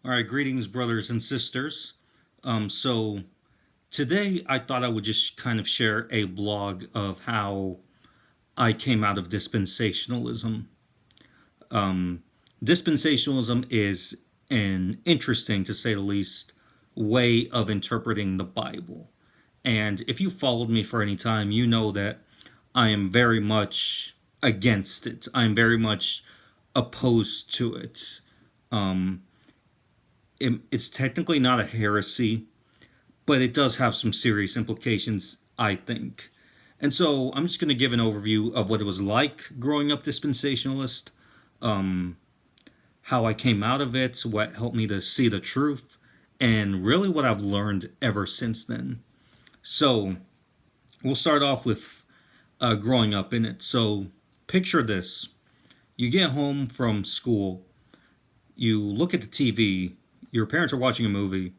All right, greetings, brothers and sisters. So today I thought I would just kind of share a blog of how I came out of dispensationalism. Um, Dispensationalism is an interesting, to say the least, way of interpreting the Bible. And if you followed me for any time, you know that I am very much against it. I'm very much opposed to it. Um, it's technically not a heresy, but it does have some serious implications, I think. And so I'm just going to give an overview of what it was like growing up dispensationalist, um, how I came out of it, what helped me to see the truth, and really what I've learned ever since then. So we'll start off with growing up in it. So picture this: you get home from school, you look at the TV, your parents are watching a movie,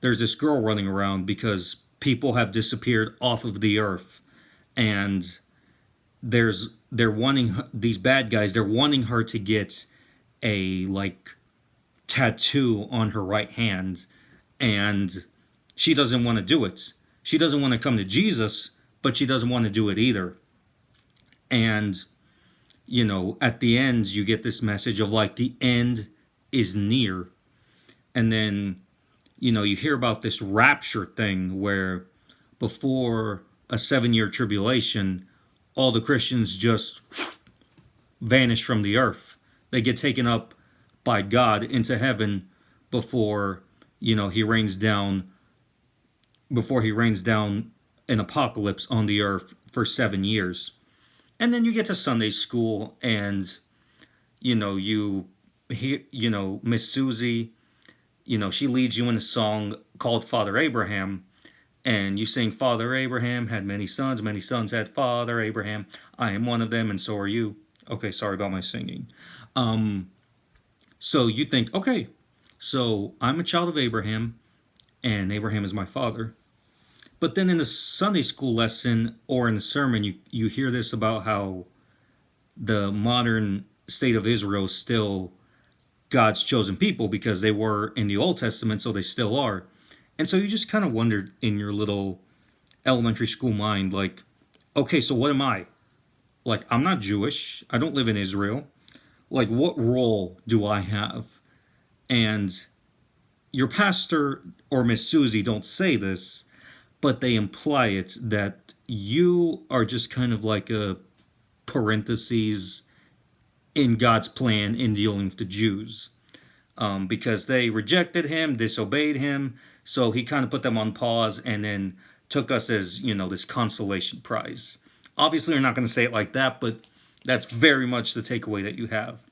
there's this girl running around because people have disappeared off of the earth, and they're wanting these bad guys, they're wanting her to get a tattoo on her right hand, and she doesn't want to do it. She doesn't want to come to Jesus, but she doesn't want to do it either. And at the end you get this message of the end is near. And then you hear about this rapture thing where before a 7-year tribulation, all the Christians just vanish from the earth. They get taken up by God into heaven before, he rains down an apocalypse on the earth for 7 years. And then you get to Sunday school and, you hear, Miss Susie, she leads you in a song called Father Abraham, and you sing, Father Abraham had many sons had Father Abraham. I am one of them, and so are you. Okay, sorry about my singing. So you think, okay, so I'm a child of Abraham, and Abraham is my father. But then in the Sunday school lesson or in the sermon, you hear this about how the modern state of Israel is still God's chosen people because they were in the Old Testament, so they still are. And so you just kind of wondered in your little elementary school mind, okay, so what am I? I'm not Jewish. I don't live in Israel. What role do I have? And your pastor or Miss Susie don't say this, but they imply it, that you are just kind of like a parentheses in God's plan in dealing with the Jews. Because they rejected him, disobeyed him, so he kind of put them on pause and then took us as, this consolation prize. Obviously, you're not going to say it like that, but that's very much the takeaway that you have.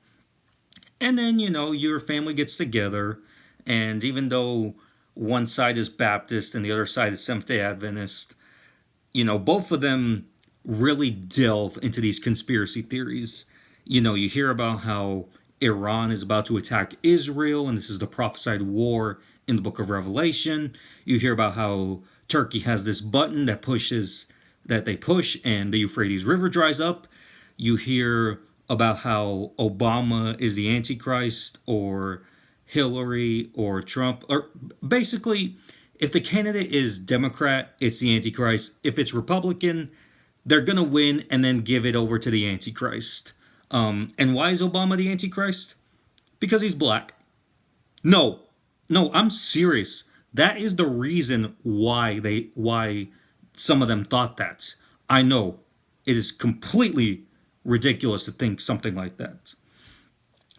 And then, your family gets together, and even though one side is Baptist and the other side is Seventh-day Adventist, both of them really delve into these conspiracy theories. You hear about how Iran is about to attack Israel, and this is the prophesied war in the book of Revelation. You hear about how Turkey has this button that they push, and the Euphrates River dries up. You hear about how Obama is the Antichrist, or Hillary, or Trump. Or basically, if the candidate is Democrat, it's the Antichrist. If it's Republican, they're going to win and then give it over to the Antichrist. And why is Obama the Antichrist? Because he's black. No, I'm serious. That is the reason why some of them thought that. I know it is completely ridiculous to think something like that.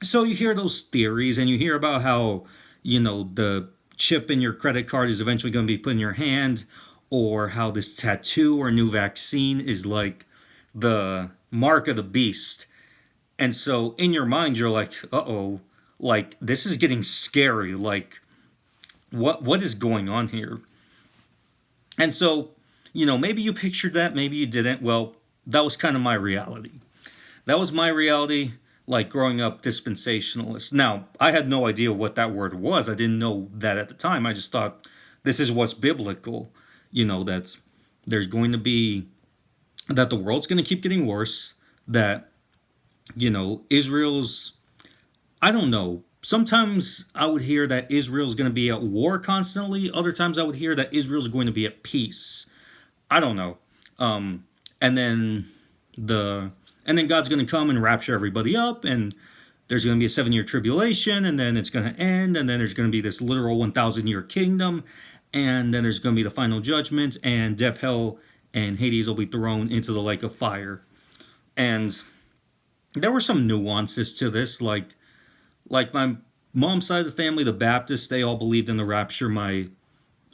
So you hear those theories, and you hear about how, the chip in your credit card is eventually going to be put in your hand, or how this tattoo or new vaccine is like the mark of the beast. And so in your mind, you're like, uh-oh, this is getting scary. What is going on here? And so, maybe you pictured that, maybe you didn't. Well, that was kind of my reality. That was my reality, growing up dispensationalist. Now, I had no idea what that word was. I didn't know that at the time. I just thought, this is what's biblical. That there's going to be, that the world's going to keep getting worse, that Israel's, I don't know, sometimes I would hear that Israel's going to be at war constantly. Other times I would hear that Israel's going to be at peace. I don't know. And then the and then God's going to come and rapture everybody up, and there's going to be a 7-year tribulation, and then it's going to end, and then there's going to be this literal 1,000-year kingdom, and then there's going to be the final judgment, and death, hell, and Hades will be thrown into the lake of fire. And there were some nuances to this, like my mom's side of the family, the Baptists, they all believed in the rapture. My,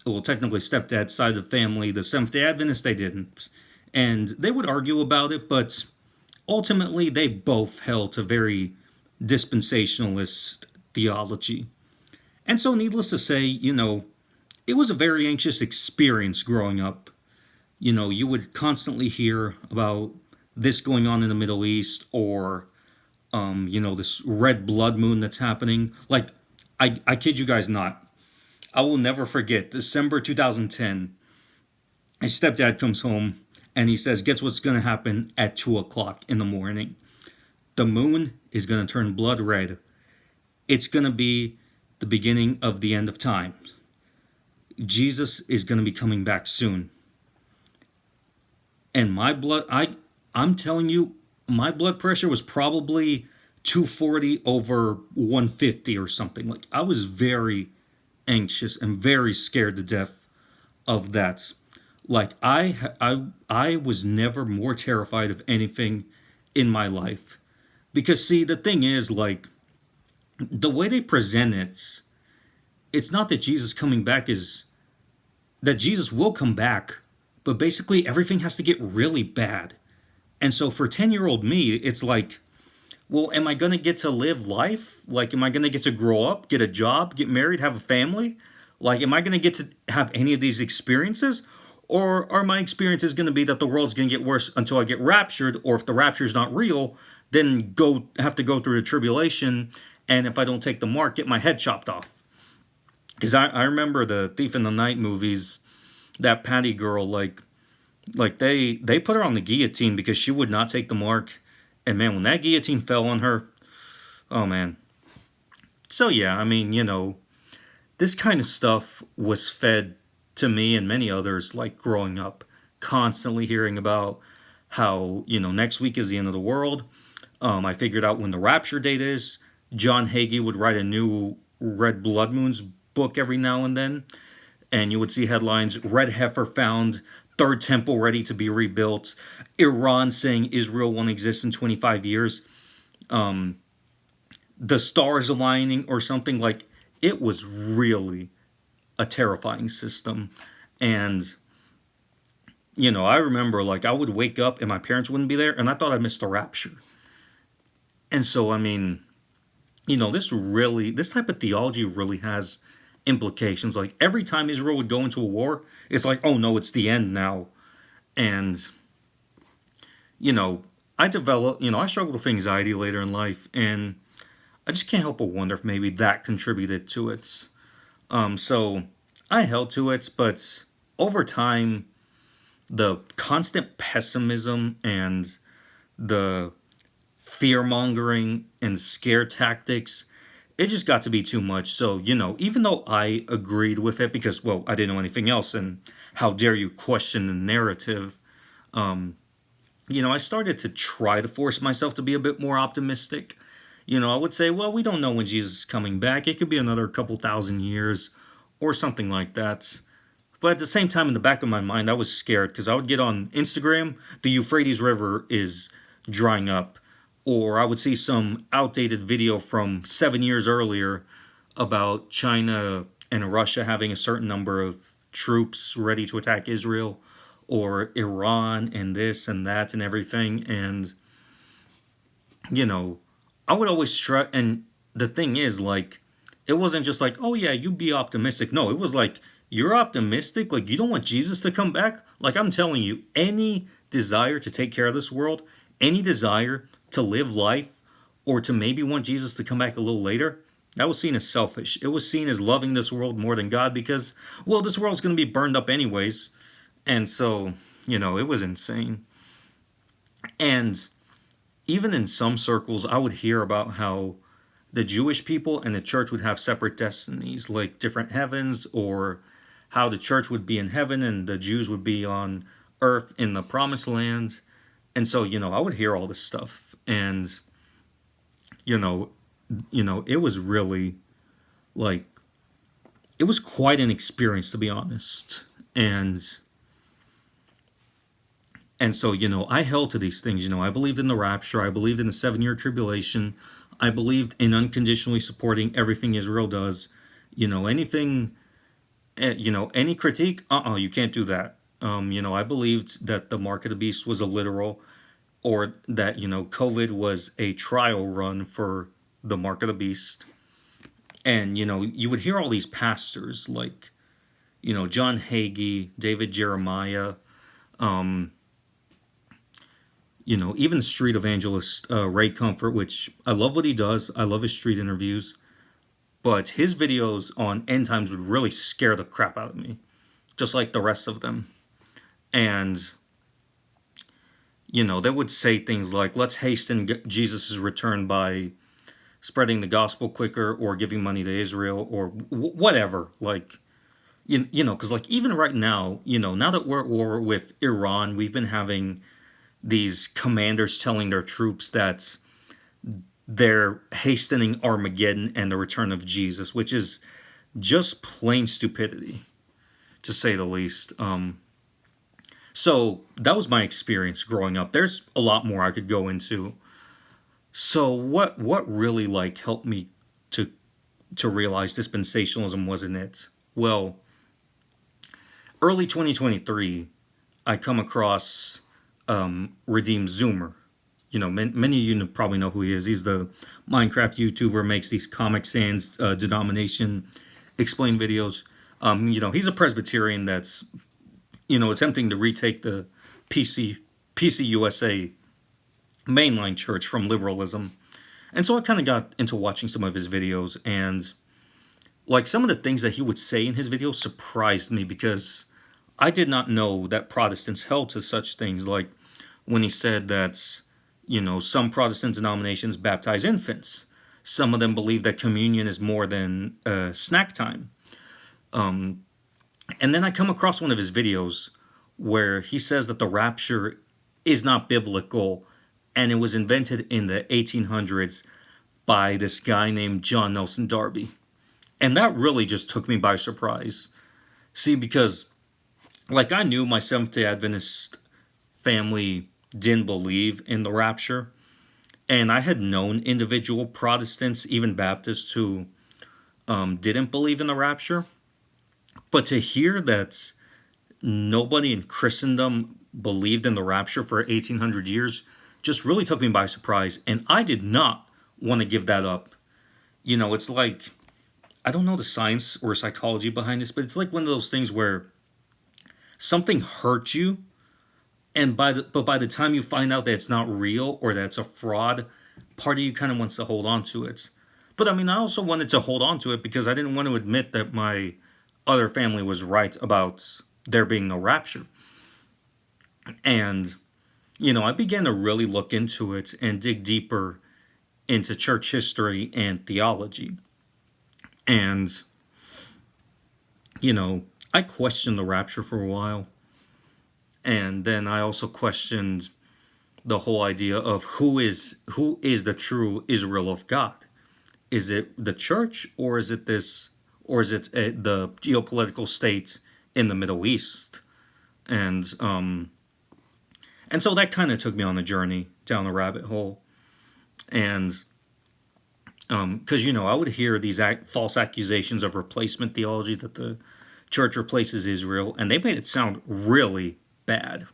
well, technically stepdad's side of the family, the Seventh-day Adventists, they didn't. And they would argue about it, but ultimately they both held to very dispensationalist theology. And so, needless to say, it was a very anxious experience growing up. You would constantly hear about this going on in the Middle East, or this red blood moon that's happening. Like, I kid you guys not. I will never forget December 2010. His stepdad comes home and he says, guess what's going to happen at 2 o'clock in the morning? The moon is going to turn blood red. It's going to be the beginning of the end of time. Jesus is going to be coming back soon. And I'm telling you, my blood pressure was probably 240 over 150 or something. Like, I was very anxious and very scared to death of that. Like, I was never more terrified of anything in my life. Because, see, the thing is, like, the way they present it's not that Jesus coming back is, that Jesus will come back, but basically everything has to get really bad. And so for 10-year-old me, it's like, well, am I going to get to live life? Like, am I going to get to grow up, get a job, get married, have a family? Like, am I going to get to have any of these experiences? Or are my experiences going to be that the world's going to get worse until I get raptured? Or if the rapture's not real, then have to go through the tribulation, and if I don't take the mark, get my head chopped off. Because I remember the Thief in the Night movies, that Patty girl, like they put her on the guillotine because she would not take the mark. And man, when that guillotine fell on her, oh man. So yeah, I mean, this kind of stuff was fed to me and many others, like growing up, constantly hearing about how, next week is the end of the world. I figured out when the rapture date is. John Hagee would write a new Red Blood Moons book every now and then, and you would see headlines: Red Heifer found, Third Temple ready to be rebuilt, Iran saying Israel won't exist in 25 years, the stars aligning or something. Like, it was really a terrifying system. And I remember, like, I would wake up and my parents wouldn't be there, and I thought I missed the rapture. And so, I mean, this type of theology really has implications. Like, every time Israel would go into a war, it's like, oh no, it's the end now. And, I struggled with anxiety later in life, and I just can't help but wonder if maybe that contributed to it. So I held to it, but over time, the constant pessimism and the fear-mongering and scare tactics, it just got to be too much. So, even though I agreed with it because, well, I didn't know anything else, and how dare you question the narrative, I started to try to force myself to be a bit more optimistic. I would say, well, we don't know when Jesus is coming back. It could be another couple thousand years or something like that. But at the same time, in the back of my mind, I was scared because I would get on Instagram, the Euphrates River is drying up. Or I would see some outdated video from 7 years earlier about China and Russia having a certain number of troops ready to attack Israel, or Iran and this and that and everything. And, I would always try. And the thing is, like, it wasn't just like, oh yeah, you be optimistic. No, it was like, you're optimistic? Like, you don't want Jesus to come back? Like, I'm telling you, any desire to take care of this world, any desire to live life, or to maybe want Jesus to come back a little later, that was seen as selfish. It was seen as loving this world more than God because, well, this world's going to be burned up anyways. And so, it was insane. And even in some circles, I would hear about how the Jewish people and the church would have separate destinies, like different heavens, or how the church would be in heaven and the Jews would be on earth in the promised land. And so, I would hear all this stuff, and you know, it was really like it was quite an experience, to be honest. And so, I held to these things. I believed in the rapture. I believed in the 7-year tribulation. I believed in unconditionally supporting everything Israel does. Anything, any critique, you can't do that. I believed that the mark of the beast was a literal, or that, COVID was a trial run for the mark of the beast. And, you would hear all these pastors like, John Hagee, David Jeremiah, even street evangelist Ray Comfort, which I love what he does. I love his street interviews. But his videos on end times would really scare the crap out of me, just like the rest of them. And, they would say things like, let's hasten Jesus' return by spreading the gospel quicker or giving money to Israel or whatever. Like, because like even right now, now that we're at war with Iran, we've been having these commanders telling their troops that they're hastening Armageddon and the return of Jesus, which is just plain stupidity, to say the least. So that was my experience growing up. There's a lot more I could go into. So what really like helped me to realize dispensationalism wasn't it? Well, early 2023, I come across Redeemed Zoomer. Many of you probably know who he is. He's the Minecraft YouTuber, makes these Comic Sans denomination explain videos. He's a Presbyterian that's, attempting to retake the PCUSA mainline church from liberalism. And so I kind of got into watching some of his videos, and like some of the things that he would say in his videos surprised me, because I did not know that Protestants held to such things. Like when he said that, some Protestant denominations baptize infants. Some of them believe that communion is more than snack time. And then I come across one of his videos where he says that the rapture is not biblical, and it was invented in the 1800s by this guy named John Nelson Darby. And that really just took me by surprise. See, because like I knew my Seventh-day Adventist family didn't believe in the rapture, and I had known individual Protestants, even Baptists, who didn't believe in the rapture. But to hear that nobody in Christendom believed in the rapture for 1800 years just really took me by surprise, and I did not want to give that up. It's like, I don't know the science or psychology behind this, but it's like one of those things where something hurts you, and by the time you find out that it's not real or that it's a fraud, part of you kind of wants to hold on to it. But I also wanted to hold on to it because I didn't want to admit that my other family was right about there being no rapture. And, I began to really look into it and dig deeper into church history and theology. And, I questioned the rapture for a while. And then I also questioned the whole idea of who is the true Israel of God. Is it the church, or is it the geopolitical state in the Middle East? And so that kind of took me on a journey down the rabbit hole. And because I would hear these false accusations of replacement theology, that the church replaces Israel, and they made it sound really bad.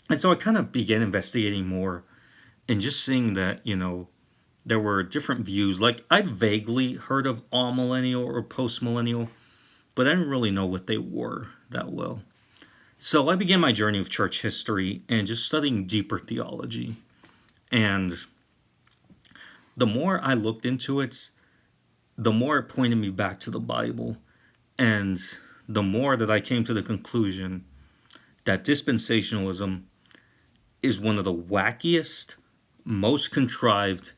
And so I kind of began investigating more and just seeing that, there were different views. Like, I'd vaguely heard of amillennial or postmillennial, but I didn't really know what they were that well. So I began my journey of church history and just studying deeper theology. And the more I looked into it, the more it pointed me back to the Bible. And the more that I came to the conclusion that dispensationalism is one of the wackiest, most contrived,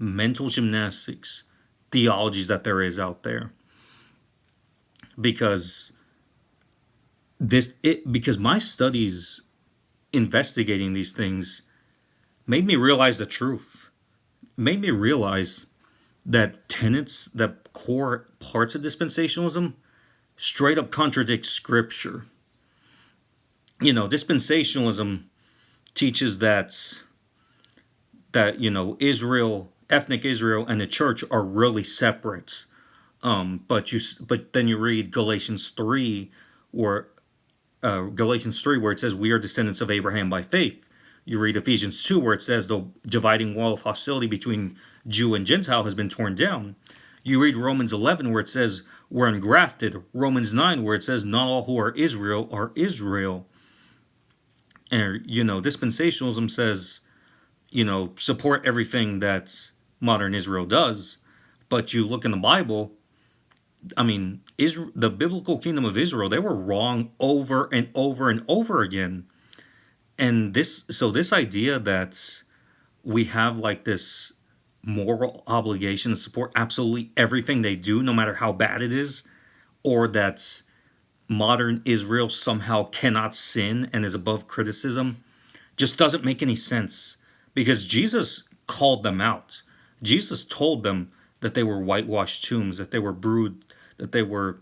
mental gymnastics theologies that there is out there. Because because my studies investigating these things made me realize the truth. Made me realize that that core parts of dispensationalism straight up contradict scripture. Dispensationalism teaches that Israel, ethnic Israel, and the church are really separate. But then you read where Galatians 3, where it says we are descendants of Abraham by faith. You read Ephesians 2, where it says the dividing wall of hostility between Jew and Gentile has been torn down. You read Romans 11, where it says we're engrafted. Romans 9, where it says not all who are Israel. And, dispensationalism says, support everything that modern Israel does. But you look in the Bible, the biblical kingdom of Israel, they were wrong over and over and over again. And this idea that we have like this moral obligation to support absolutely everything they do, no matter how bad it is, or that modern Israel somehow cannot sin and is above criticism, just doesn't make any sense. Because Jesus called them out. Jesus told them that they were whitewashed tombs, that they were brood, that they were,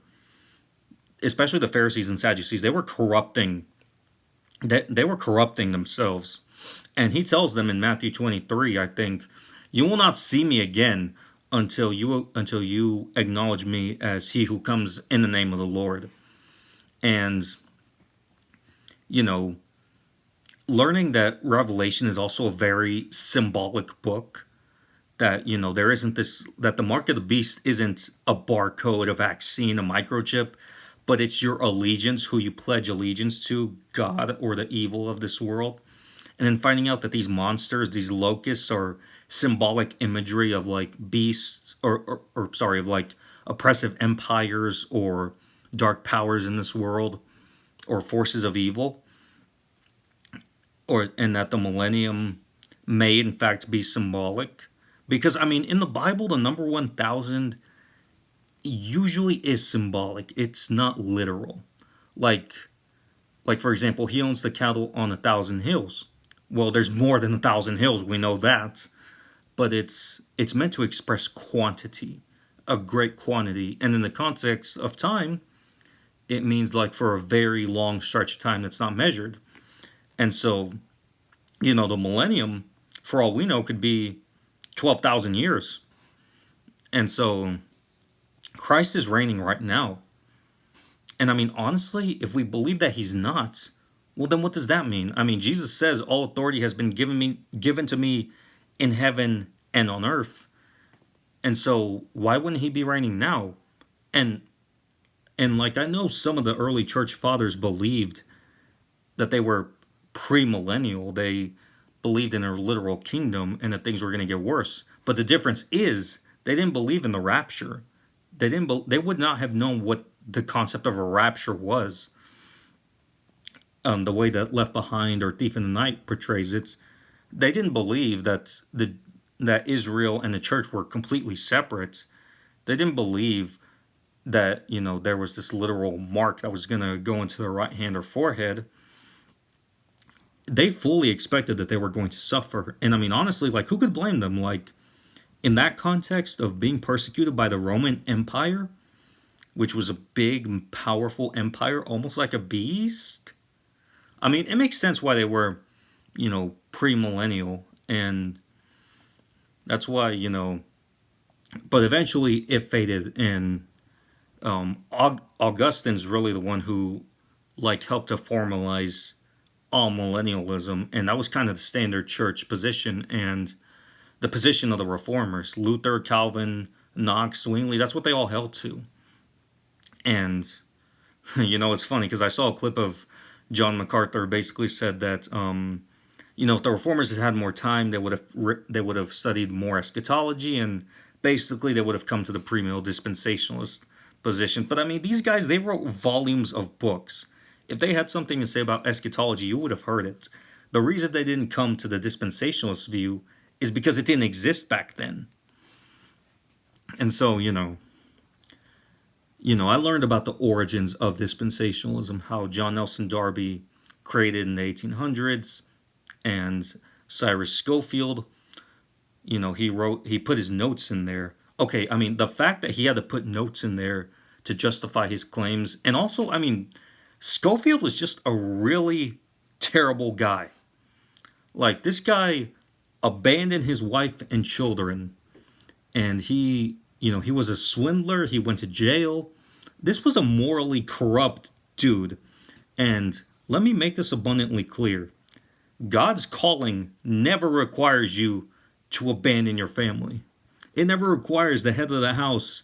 especially the Pharisees and Sadducees, they were corrupting themselves. And he tells them in Matthew 23, I think, you will not see me again until you acknowledge me as he who comes in the name of the Lord. And, learning that Revelation is also a very symbolic book, that, there isn't that the mark of the beast isn't a barcode, a vaccine, a microchip, but it's your allegiance, who you pledge allegiance to, God or the evil of this world. And then finding out that these monsters, these locusts, are symbolic imagery of like beasts, or of like oppressive empires or dark powers in this world, or forces of evil, and that the millennium may in fact be symbolic. Because in the Bible, the number 1,000 usually is symbolic. It's not literal. Like for example, he owns the cattle on 1,000 hills. Well, there's more than 1,000 hills, we know that. But it's meant to express quantity, a great quantity. And in the context of time, it means like for a very long stretch of time that's not measured. And so, the millennium, for all we know, could be 12,000 years. And so Christ is reigning right now. And honestly, if we believe that he's not, well, then what does that mean? Jesus says all authority has been given to me in heaven and on earth. And so why wouldn't he be reigning now? And like, I know some of the early church fathers believed that they were premillennial. They believed in a literal kingdom and that things were going to get worse. But the difference is they didn't believe in the rapture. They would not have known what the concept of a rapture was. The way that Left Behind or Thief in the Night portrays it, they didn't believe that Israel and the church were completely separate. They didn't believe that there was this literal mark that was going to go into their right hand or forehead. They fully expected that they were going to suffer. And honestly, like, who could blame them? Like, in that context of being persecuted by the Roman Empire, which was a big, powerful empire, almost like a beast. It makes sense why they were, premillennial. And that's why, but eventually it faded. And Augustine's really the one who, like, helped to formalize amillennialism, and that was kind of the standard church position and the position of the reformers. Luther, Calvin, Knox, Zwingli, that's what they all held to. And it's funny because I saw a clip of John MacArthur basically said that if the reformers had more time, they would have studied more eschatology, and basically they would have come to the premill dispensationalist position. But these guys, they wrote volumes of books. If they had something to say about eschatology, you would have heard it. The reason they didn't come to the dispensationalist view is because it didn't exist back then. And so, I learned about the origins of dispensationalism, how John Nelson Darby created in the 1800s, and Cyrus Schofield, he put his notes in there. Okay, I mean, the fact that he had to put notes in there to justify his claims, and also, I mean, Schofield was just a really terrible guy. Like, this guy abandoned his wife and children, and he was a swindler. He went to jail. This was a morally corrupt dude. And let me make this abundantly clear. God's calling never requires you to abandon your family. It never requires the head of the house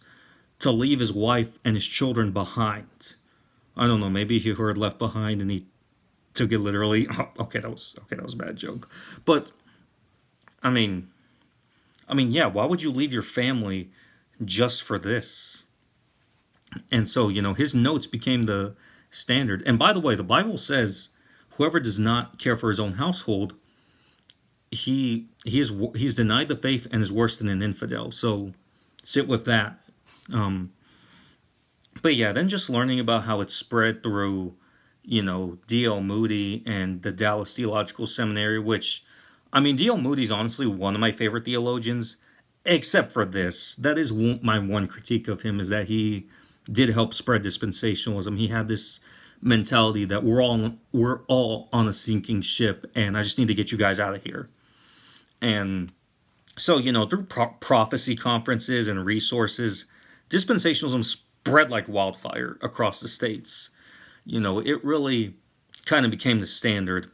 to leave his wife and his children behind. I don't know, maybe he heard left behind and he took it literally. Okay, that was a bad joke. But I mean, yeah, why would you leave your family just for this? And so, his notes became the standard. And by the way, the Bible says whoever does not care for his own household, he's denied the faith and is worse than an infidel. So sit with that. But yeah, then just learning about how it spread through, D.L. Moody and the Dallas Theological Seminary, which, I mean, D.L. Moody's honestly one of my favorite theologians, except for this. That is my one critique of him, is that he did help spread dispensationalism. He had this mentality that we're all on a sinking ship, and I just need to get you guys out of here. And so, through prophecy conferences and resources, dispensationalism spread like wildfire across the states. It really kind of became the standard.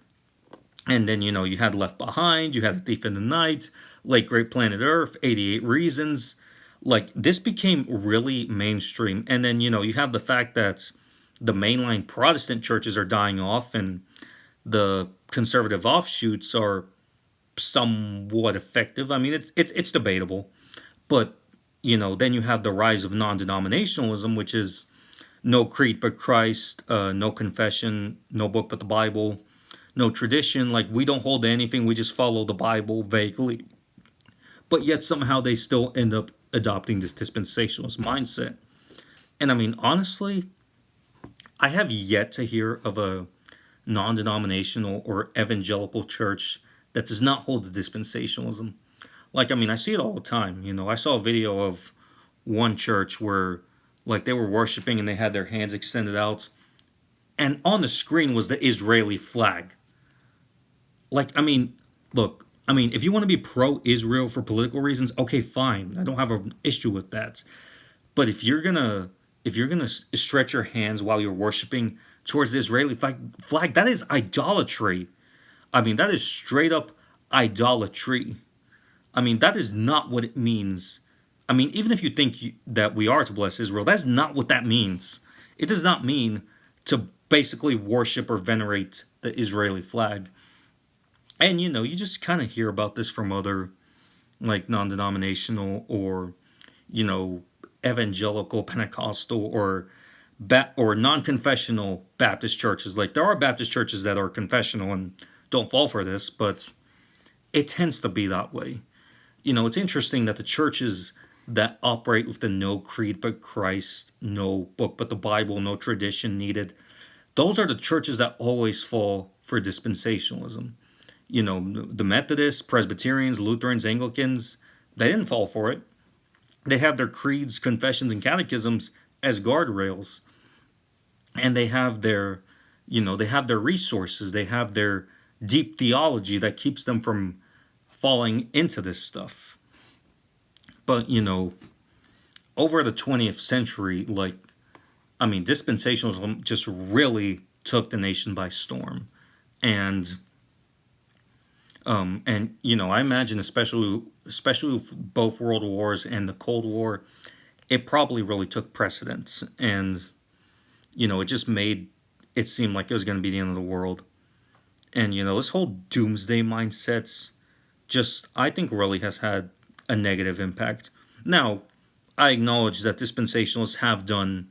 And then, you had Left Behind, you had A Thief in the Night, Late Great Planet Earth, 88 Reasons. Like, this became really mainstream. And then, you have the fact that the mainline Protestant churches are dying off and the conservative offshoots are somewhat effective. I mean, it's debatable. But, then you have the rise of non-denominationalism, which is no creed but Christ, no confession, no book but the Bible, no tradition. Like, we don't hold to anything, we just follow the Bible vaguely. But yet somehow they still end up adopting this dispensationalist mindset. And I mean, honestly, I have yet to hear of a non-denominational or evangelical church that does not hold to dispensationalism. Like, I mean, I see it all the time. I saw a video of one church where, like, they were worshiping and they had their hands extended out, and on the screen was the Israeli flag. Like, I mean, look, if you want to be pro-Israel for political reasons, okay, fine. I don't have an issue with that. But if you're gonna stretch your hands while you're worshiping towards the Israeli flag, that is idolatry. I mean, that is straight up idolatry. I mean, that is not what it means. I mean, even if you think that we are to bless Israel, that's not what that means. It does not mean to basically worship or venerate the Israeli flag. And, you just kind of hear about this from other, like, non-denominational or, evangelical, Pentecostal, or non-confessional Baptist churches. Like, there are Baptist churches that are confessional and don't fall for this, but it tends to be that way. It's interesting that the churches that operate with the no creed but Christ, no book but the Bible, no tradition needed, those are the churches that always fall for dispensationalism. The Methodists, Presbyterians, Lutherans, Anglicans, they didn't fall for it. They have their creeds, confessions, and catechisms as guardrails. And they have their, resources. They have their deep theology that keeps them from falling into this stuff. But, over the 20th century, dispensationalism just really took the nation by storm. And I imagine especially with both World Wars and the Cold War, it probably really took precedence. And, it just made it seem like it was going to be the end of the world. And, this whole doomsday mindset just, I think, really has had a negative impact. Now, I acknowledge that dispensationalists have done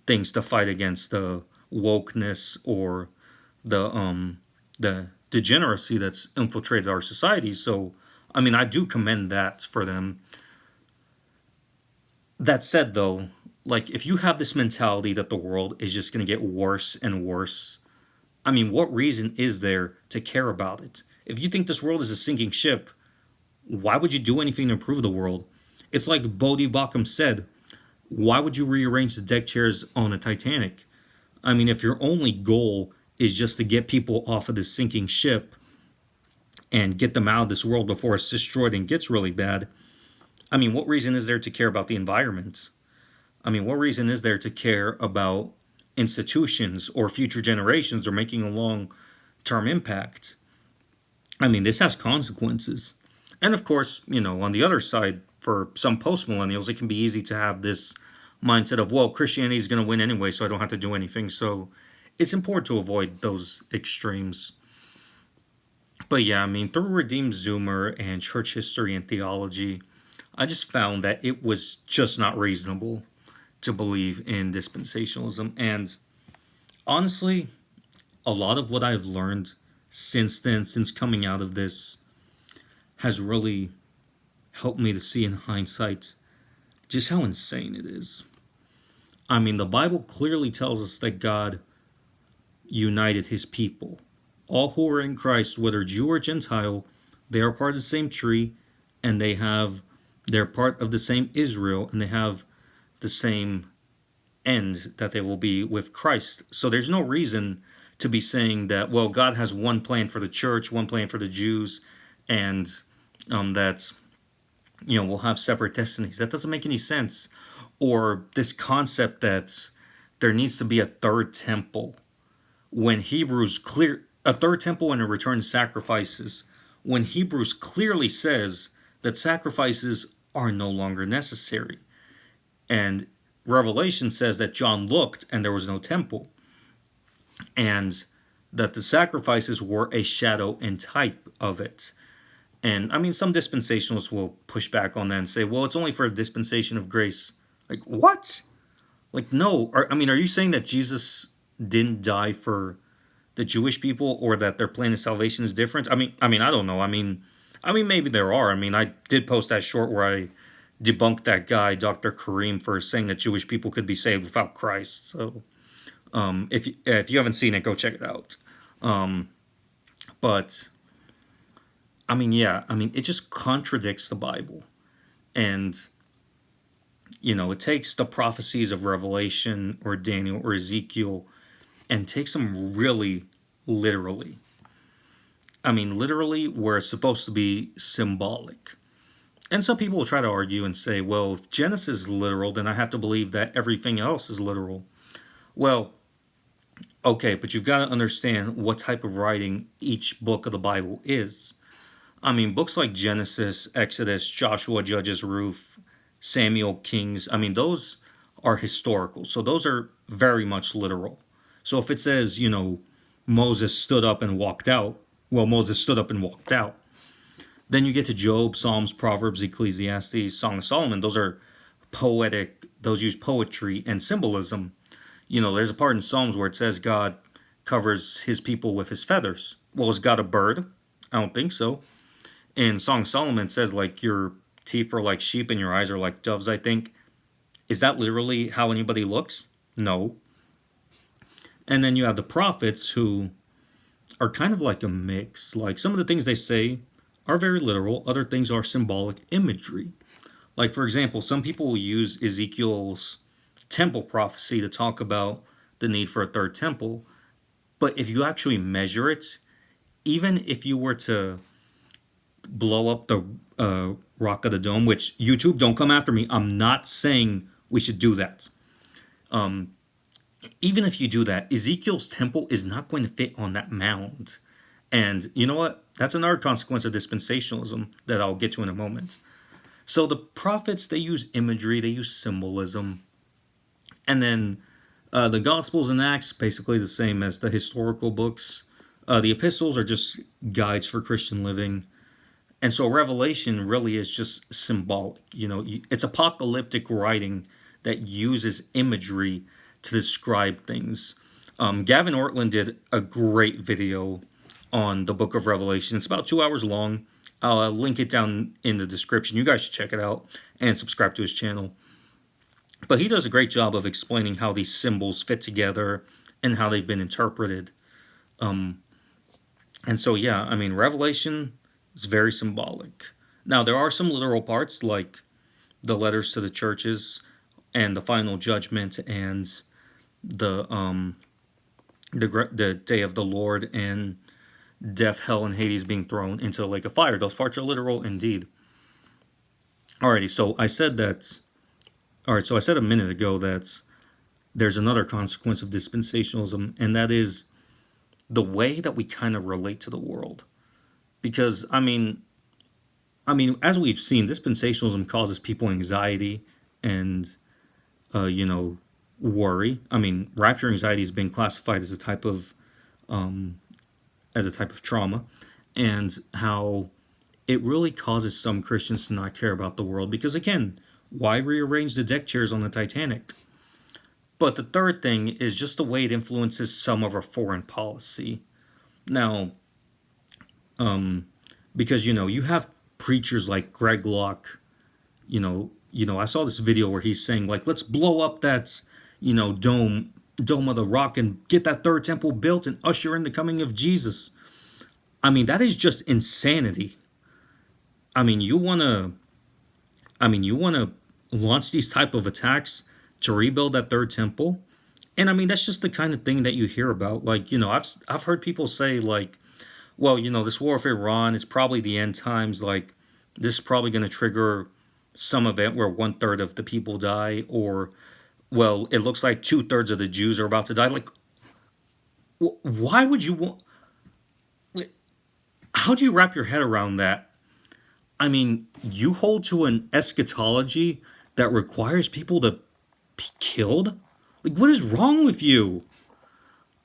things to fight against the wokeness or the degeneracy that's infiltrated our society. So I mean, I do commend that for them. That said, though, like, if you have this mentality that the world is just going to get worse and worse, I mean, what reason is there to care about it? If you think this world is a sinking ship, why would you do anything to improve the world? It's like Bodhi Bakum said, why would you rearrange the deck chairs on a Titanic? I mean, if your only goal is just to get people off of this sinking ship and get them out of this world before it's destroyed and gets really bad, I mean, what reason is there to care about the environment? I mean, what reason is there to care about institutions or future generations or making a long term impact? I mean, this has consequences. And of course, on the other side, for some post millennials, it can be easy to have this mindset of, well, Christianity is going to win anyway, so I don't have to do anything. So it's important to avoid those extremes. But yeah, I mean, through Redeemed Zoomer and church history and theology, I just found that it was just not reasonable to believe in dispensationalism. And honestly, a lot of what I've learned since then, since coming out of this, has really helped me to see in hindsight just how insane it is. I mean, the Bible clearly tells us that God united his people. All who are in Christ, whether Jew or Gentile, they are part of the same tree, and they're part of the same Israel, and they have the same end that they will be with Christ. So there's no reason to be saying that, well, God has one plan for the church, one plan for the Jews, and that we'll have separate destinies. That doesn't make any sense. Or this concept that there needs to be a third temple when a third temple and a return to sacrifices, when Hebrews clearly says that sacrifices are no longer necessary. And Revelation says that John looked and there was no temple, and that the sacrifices were a shadow and type of it. And I mean, some dispensationalists will push back on that and say, well, it's only for a dispensation of grace. Like, what? Like, no. Are you saying that Jesus didn't die for the Jewish people, or that their plan of salvation is different? I mean, I don't know. I mean, maybe there are. I mean, I did post that short where I debunked that guy, Dr. Kareem, for saying that Jewish people could be saved without Christ. So, if you haven't seen it, go check it out. But I mean, yeah, it just contradicts the Bible. And, it takes the prophecies of Revelation or Daniel or Ezekiel and takes them really literally. Literally where it's supposed to be symbolic. And some people will try to argue and say, well, if Genesis is literal, then I have to believe that everything else is literal. Well, okay, but you've got to understand what type of writing each book of the Bible is. Books like Genesis, Exodus, Joshua, Judges, Ruth, Samuel, Kings, those are historical. So those are very much literal. So if it says, Moses stood up and walked out, well, Moses stood up and walked out. Then you get to Job, Psalms, Proverbs, Ecclesiastes, Song of Solomon. Those are poetic. Those use poetry and symbolism. There's a part in Psalms where it says God covers his people with his feathers. Well, is God a bird? I don't think so. And Song of Solomon says, like, your teeth are like sheep and your eyes are like doves, I think. Is that literally how anybody looks? No. And then you have the prophets, who are kind of like a mix. Like, some of the things they say are very literal. Other things are symbolic imagery. Like, for example, some people will use Ezekiel's temple prophecy to talk about the need for a third temple. But if you actually measure it, even if you were to blow up the Rock of the Dome, which YouTube, don't come after me. I'm not saying we should do that. Even if you do that, Ezekiel's temple is not going to fit on that mound. And you know what? That's another consequence of dispensationalism that I'll get to in a moment. So the prophets, they use imagery, they use symbolism. And then the Gospels and Acts, basically the same as the historical books. The epistles are just guides for Christian living. And so Revelation really is just symbolic. It's apocalyptic writing that uses imagery to describe things. Gavin Ortlund did a great video on the book of Revelation. It's about 2 hours long. I'll link it down in the description. You guys should check it out and subscribe to his channel. But he does a great job of explaining how these symbols fit together and how they've been interpreted. And so, yeah, I mean, Revelation is very symbolic. Now, there are some literal parts, like the letters to the churches and the final judgment and the the day of the Lord and death, hell, and Hades being thrown into the lake of fire. Those parts are literal indeed. Alrighty, so I said that. Alright, so I said a minute ago that there's another consequence of dispensationalism, and that is the way that we kind of relate to the world. Because as we've seen, dispensationalism causes people anxiety and worry. I mean, rapture anxiety has been classified as a type of trauma, and how it really causes some Christians to not care about the world. Because again, why rearrange the deck chairs on the Titanic? But the third thing is just the way it influences some of our foreign policy. Now, because you have preachers like Greg Locke. I saw this video where he's saying, like, let's blow up that dome of the rock and get that third temple built and usher in the coming of Jesus. I mean, that is just insanity. I mean, you want to launch these type of attacks to rebuild that third temple. And I mean, that's just the kind of thing that you hear about. Like, I've heard people say, like, well, this war of Iran is probably the end times. Like, this is probably going to trigger some event where 1/3 of the people die, or, well, it looks like 2/3 of the Jews are about to die. Like, why would you want? How do you wrap your head around that? I mean, you hold to an eschatology that requires people to be killed? Like, what is wrong with you?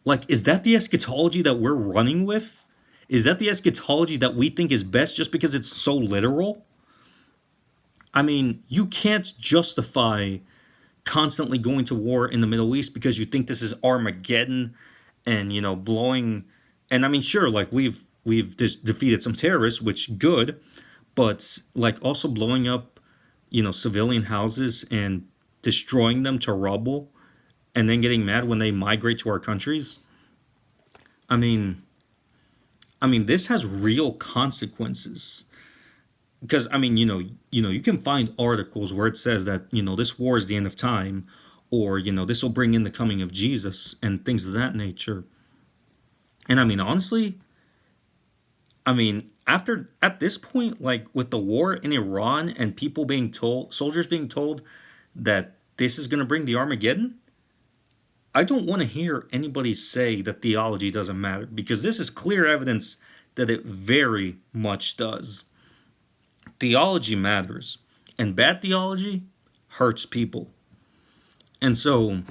Like, is that the eschatology that we're running with? Is that the eschatology that we think is best just because it's so literal? I mean, you can't justify constantly going to war in the Middle East because you think this is Armageddon and, blowing. And I mean, sure, like, we've defeated some terrorists, which good, but like also blowing up, civilian houses and destroying them to rubble, and then getting mad when they migrate to our countries. I mean, this has real consequences. Because you can find articles where it says that this war is the end of time, or this will bring in the coming of Jesus and things of that nature. And I mean, honestly, at this point, like with the war in Iran and soldiers being told that this is going to bring the Armageddon, I don't want to hear anybody say that theology doesn't matter, because this is clear evidence that it very much does. Theology matters, and bad theology hurts people. And so,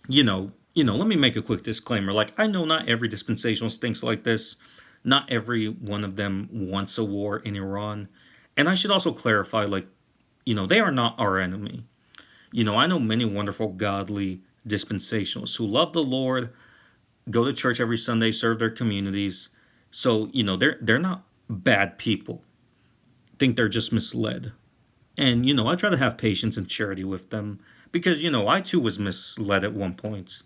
let me make a quick disclaimer. Like, I know not every dispensationalist thinks like this. Not every one of them wants a war in Iran. And I should also clarify, like, they are not our enemy. I know many wonderful, godly dispensationalists who love the Lord, go to church every Sunday, serve their communities. So, they're not bad people. I think they're just misled. And, I try to have patience and charity with them because, I too was misled at one point.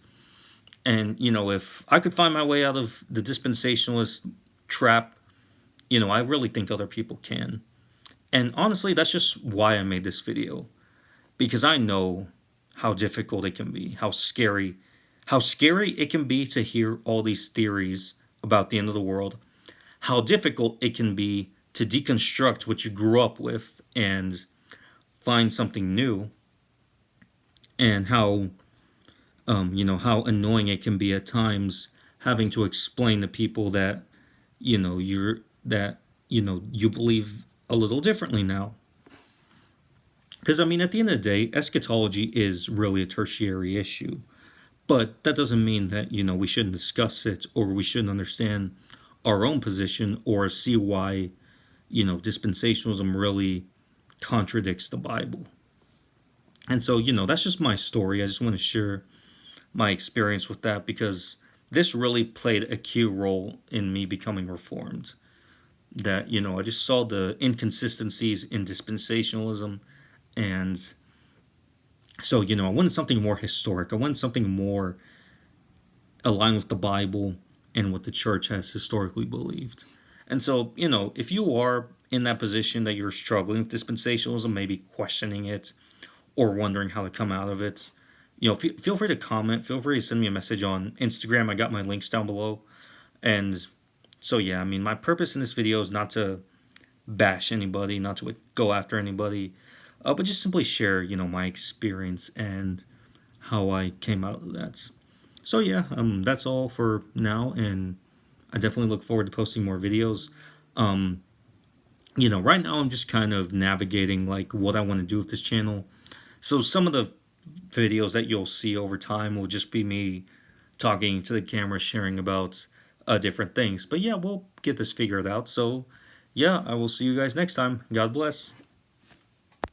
And, if I could find my way out of the dispensationalist trap, I really think other people can. And honestly, that's just why I made this video. Because I know how difficult it can be, how scary it can be to hear all these theories about the end of the world, how difficult it can be to deconstruct what you grew up with and find something new, and how how annoying it can be at times having to explain to people that you believe a little differently now. Because at the end of the day, eschatology is really a tertiary issue, but that doesn't mean that we shouldn't discuss it, or we shouldn't understand our own position, or see why dispensationalism really contradicts the Bible. And so that's just my story. I just want to share my experience with that, because this really played a key role in me becoming reformed. that, I just saw the inconsistencies in dispensationalism. And so, I wanted something more historic. I wanted something more aligned with the Bible and what the church has historically believed. And so, if you are in that position that you're struggling with dispensationalism, maybe questioning it or wondering how to come out of it, feel free to comment. Feel free to send me a message on Instagram. I got my links down below. And so, yeah, I mean, my purpose in this video is not to bash anybody, not to go after anybody, but just simply share, my experience and how I came out of that. So yeah, that's all for now, and I definitely look forward to posting more videos. Um, right now I'm just kind of navigating like what I want to do with this channel. So some of the videos that you'll see over time will just be me talking to the camera, sharing about different things. But yeah, we'll get this figured out. So yeah, I will see you guys next time. God bless.